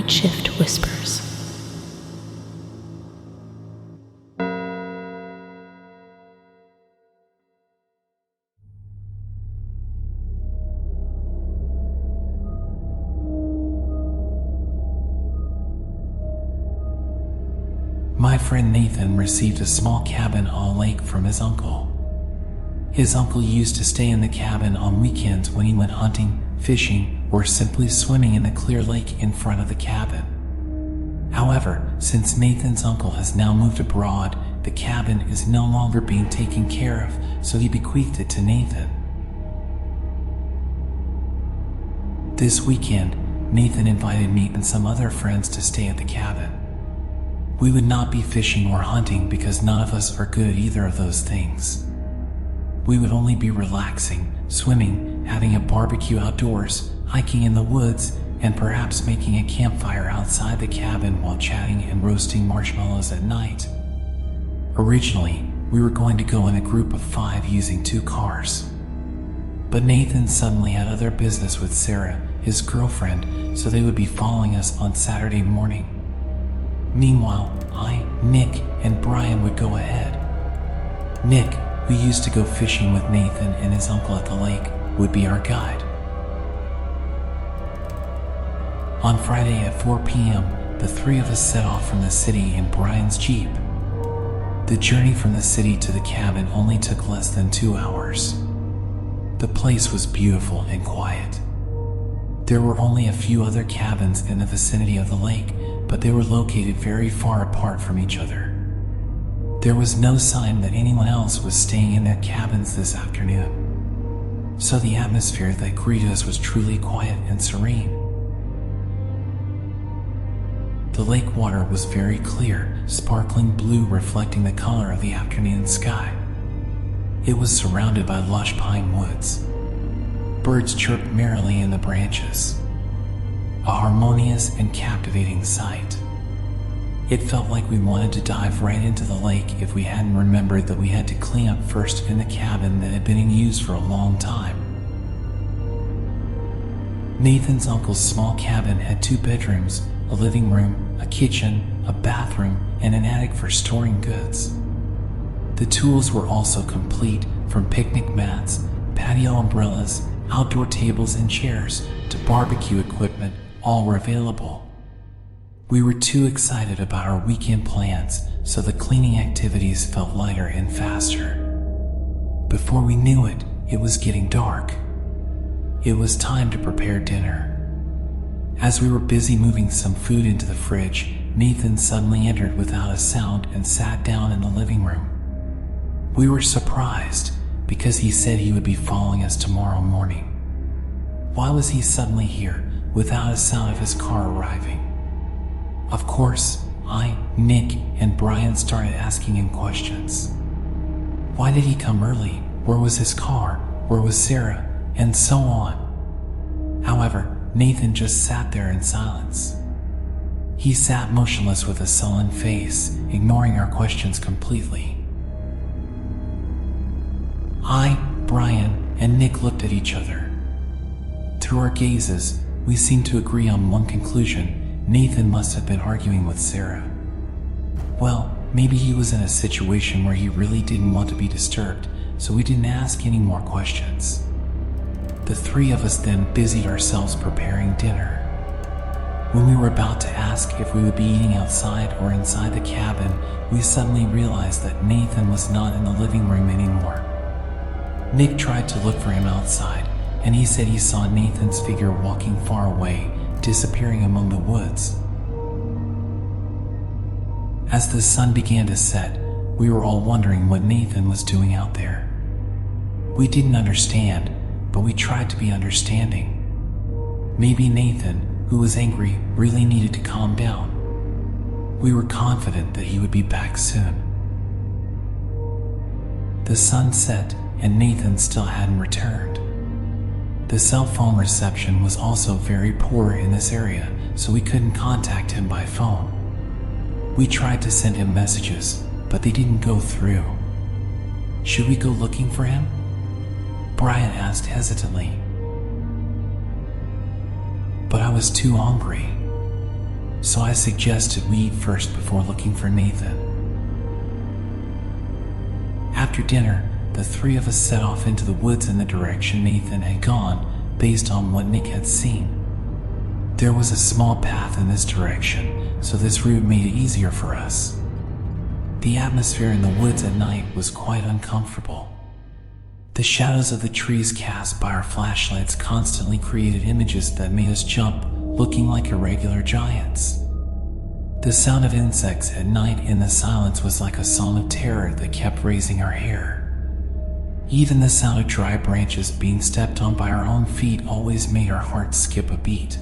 Night Shift Whispers. My friend Nathan received a small cabin on a lake from his uncle. His uncle used to stay in the cabin on weekends when he went hunting, fishing, or simply swimming in the clear lake in front of the cabin. However, since Nathan's uncle has now moved abroad, the cabin is no longer being taken care of, so he bequeathed it to Nathan. This weekend, Nathan invited me and some other friends to stay at the cabin. We would not be fishing or hunting because none of us are good at either of those things. We would only be relaxing, swimming, having a barbecue outdoors, hiking in the woods, and perhaps making a campfire outside the cabin while chatting and roasting marshmallows at night. Originally, we were going to go in a group of 5 using 2 cars. But Nathan suddenly had other business with Sarah, his girlfriend, so they would be following us on Saturday morning. Meanwhile, I, Nick, and Brian would go ahead. Nick, who used to go fishing with Nathan and his uncle at the lake, would be our guide. On Friday at 4 p.m., the 3 of us set off from the city in Brian's Jeep. The journey from the city to the cabin only took less than 2 hours. The place was beautiful and quiet. There were only a few other cabins in the vicinity of the lake, but they were located very far apart from each other. There was no sign that anyone else was staying in their cabins this afternoon, so the atmosphere that greeted us was truly quiet and serene. The lake water was very clear, sparkling blue reflecting the color of the afternoon sky. It was surrounded by lush pine woods. Birds chirped merrily in the branches. A harmonious and captivating sight. It felt like we wanted to dive right into the lake if we hadn't remembered that we had to clean up first in the cabin that had been in use for a long time. Nathan's uncle's small cabin had 2 bedrooms, a living room, a kitchen, a bathroom, and an attic for storing goods. The tools were also complete, from picnic mats, patio umbrellas, outdoor tables and chairs, to barbecue equipment, all were available. We were too excited about our weekend plans, so the cleaning activities felt lighter and faster. Before we knew it, it was getting dark. It was time to prepare dinner. As we were busy moving some food into the fridge, Nathan suddenly entered without a sound and sat down in the living room. We were surprised, because he said he would be following us tomorrow morning. Why was he suddenly here, without a sound of his car arriving? Of course, I, Nick, and Brian started asking him questions. Why did he come early? Where was his car? Where was Sarah? And so on. However, Nathan just sat there in silence. He sat motionless with a sullen face, ignoring our questions completely. I, Brian, and Nick looked at each other. Through our gazes, we seemed to agree on one conclusion. Nathan must have been arguing with Sarah. Well, maybe he was in a situation where he really didn't want to be disturbed, so we didn't ask any more questions. The 3 of us then busied ourselves preparing dinner. When we were about to ask if we would be eating outside or inside the cabin, we suddenly realized that Nathan was not in the living room anymore. Nick tried to look for him outside, and he said he saw Nathan's figure walking far away, disappearing among the woods. As the sun began to set, we were all wondering what Nathan was doing out there. We didn't understand, but we tried to be understanding. Maybe Nathan, who was angry, really needed to calm down. We were confident that he would be back soon. The sun set, and Nathan still hadn't returned. The cell phone reception was also very poor in this area, so we couldn't contact him by phone. We tried to send him messages, but they didn't go through. Should we go looking for him? Brian asked hesitantly. But I was too hungry. so I suggested we eat first before looking for Nathan. After dinner, the three of us set off into the woods in the direction Nathan had gone, based on what Nick had seen. There was a small path in this direction, so this route made it easier for us. The atmosphere in the woods at night was quite uncomfortable. The shadows of the trees cast by our flashlights constantly created images that made us jump, looking like irregular giants. The sound of insects at night in the silence was like a song of terror that kept raising our hair. Even the sound of dry branches being stepped on by our own feet always made our hearts skip a beat.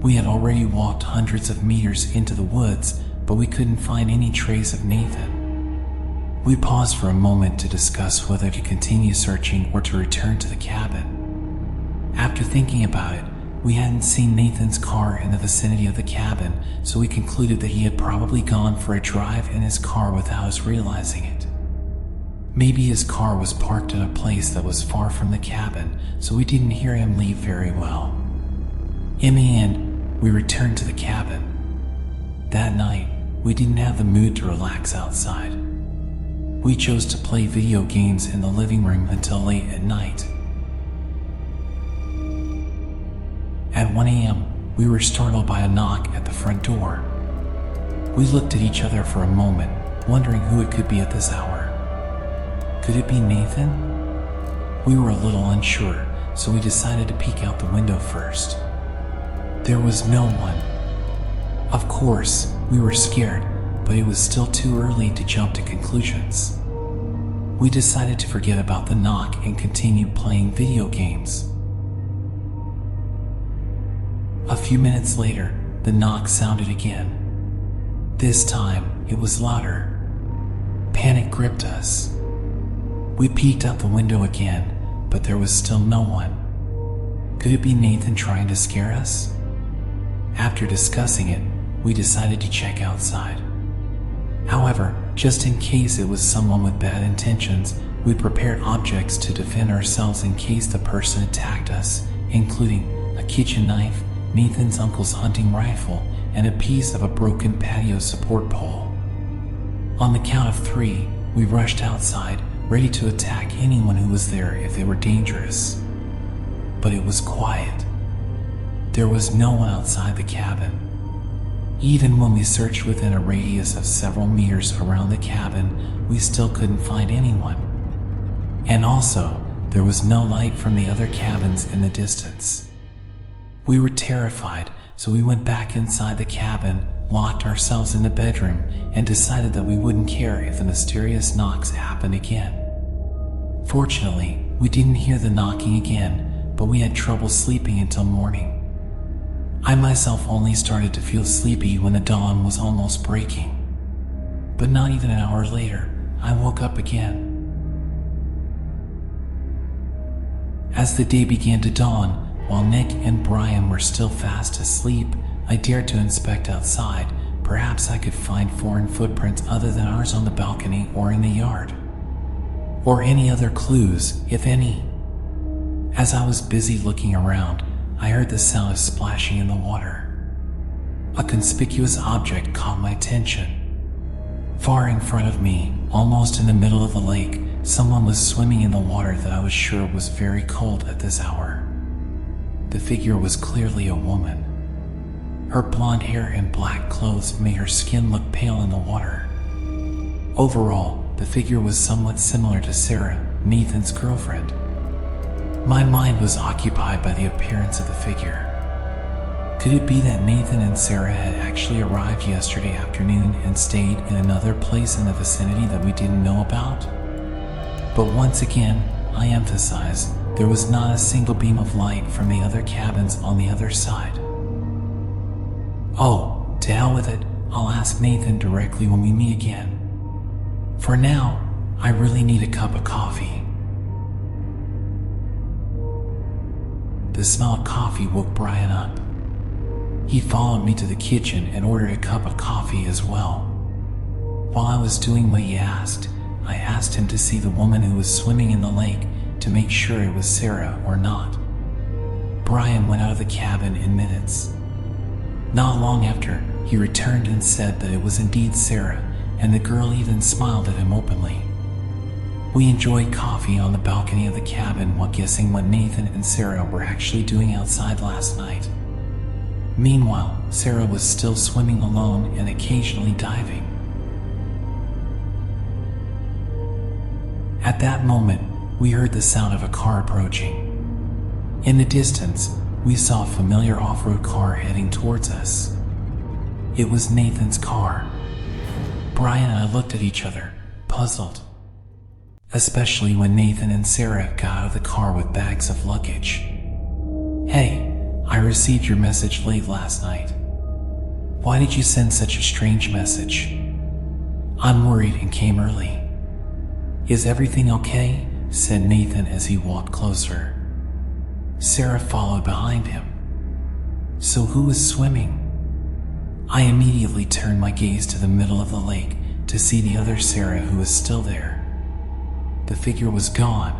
We had already walked hundreds of meters into the woods, but we couldn't find any trace of Nathan. We paused for a moment to discuss whether to continue searching or to return to the cabin. After thinking about it, we hadn't seen Nathan's car in the vicinity of the cabin, so we concluded that he had probably gone for a drive in his car without us realizing it. Maybe his car was parked in a place that was far from the cabin, so we didn't hear him leave very well. In the end, we returned to the cabin. That night, we didn't have the mood to relax outside. We chose to play video games in the living room until late at night. At 1 a.m., we were startled by a knock at the front door. We looked at each other for a moment, wondering who it could be at this hour. Could it be Nathan? We were a little unsure, so we decided to peek out the window first. There was no one. Of course, we were scared, but it was still too early to jump to conclusions. We decided to forget about the knock and continue playing video games. A few minutes later, the knock sounded again. This time, it was louder. Panic gripped us. We peeked out the window again, but there was still no one. Could it be Nathan trying to scare us? After discussing it, we decided to check outside. However, just in case it was someone with bad intentions, we prepared objects to defend ourselves in case the person attacked us, including a kitchen knife, Nathan's uncle's hunting rifle, and a piece of a broken patio support pole. On the count of 3, we rushed outside, ready to attack anyone who was there if they were dangerous. But it was quiet. There was no one outside the cabin. Even when we searched within a radius of several meters around the cabin, we still couldn't find anyone. And also, there was no light from the other cabins in the distance. We were terrified, so we went back inside the cabin, locked ourselves in the bedroom, and decided that we wouldn't care if the mysterious knocks happened again. Fortunately, we didn't hear the knocking again, but we had trouble sleeping until morning. I myself only started to feel sleepy when the dawn was almost breaking. But not even an hour later, I woke up again. As the day began to dawn, while Nick and Brian were still fast asleep, I dared to inspect outside. Perhaps I could find foreign footprints other than ours on the balcony or in the yard. Or any other clues, if any. As I was busy looking around, I heard the sound of splashing in the water. A conspicuous object caught my attention. Far in front of me, almost in the middle of the lake, someone was swimming in the water that I was sure was very cold at this hour. The figure was clearly a woman. Her blonde hair and black clothes made her skin look pale in the water. Overall, the figure was somewhat similar to Sarah, Nathan's girlfriend. My mind was occupied by the appearance of the figure. Could it be that Nathan and Sarah had actually arrived yesterday afternoon and stayed in another place in the vicinity that we didn't know about? But once again, I emphasize, there was not a single beam of light from the other cabins on the other side. Oh, to hell with it, I'll ask Nathan directly when we meet again. For now, I really need a cup of coffee. The smell of coffee woke Brian up. He followed me to the kitchen and ordered a cup of coffee as well. While I was doing what he asked, I asked him to see the woman who was swimming in the lake to make sure it was Sarah or not. Brian went out of the cabin in minutes. Not long after, he returned and said that it was indeed Sarah, and the girl even smiled at him openly. We enjoyed coffee on the balcony of the cabin while guessing what Nathan and Sarah were actually doing outside last night. Meanwhile, Sarah was still swimming alone and occasionally diving. At that moment, we heard the sound of a car approaching. In the distance, we saw a familiar off-road car heading towards us. It was Nathan's car. Brian and I looked at each other, puzzled. Especially when Nathan and Sarah got out of the car with bags of luggage. "Hey, I received your message late last night. Why did you send such a strange message? I'm worried and came early." "Is everything okay?" said Nathan as he walked closer. Sarah followed behind him. "So who was swimming?" I immediately turned my gaze to the middle of the lake to see the other Sarah who was still there. The figure was gone.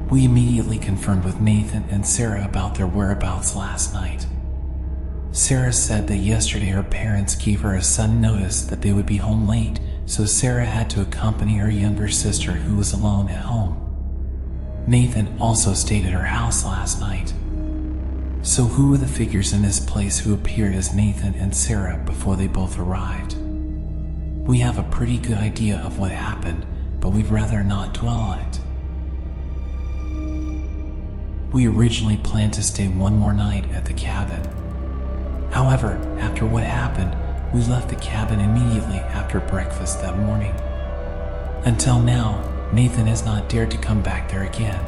We immediately confirmed with Nathan and Sarah about their whereabouts last night. Sarah said that yesterday her parents gave her a sudden notice that they would be home late, so Sarah had to accompany her younger sister who was alone at home. Nathan also stayed at her house last night. So who were the figures in this place who appeared as Nathan and Sarah before they both arrived? We have a pretty good idea of what happened, but we'd rather not dwell on it. We originally planned to stay one more night at the cabin. However, after what happened, we left the cabin immediately after breakfast that morning. Until now, Nathan has not dared to come back there again.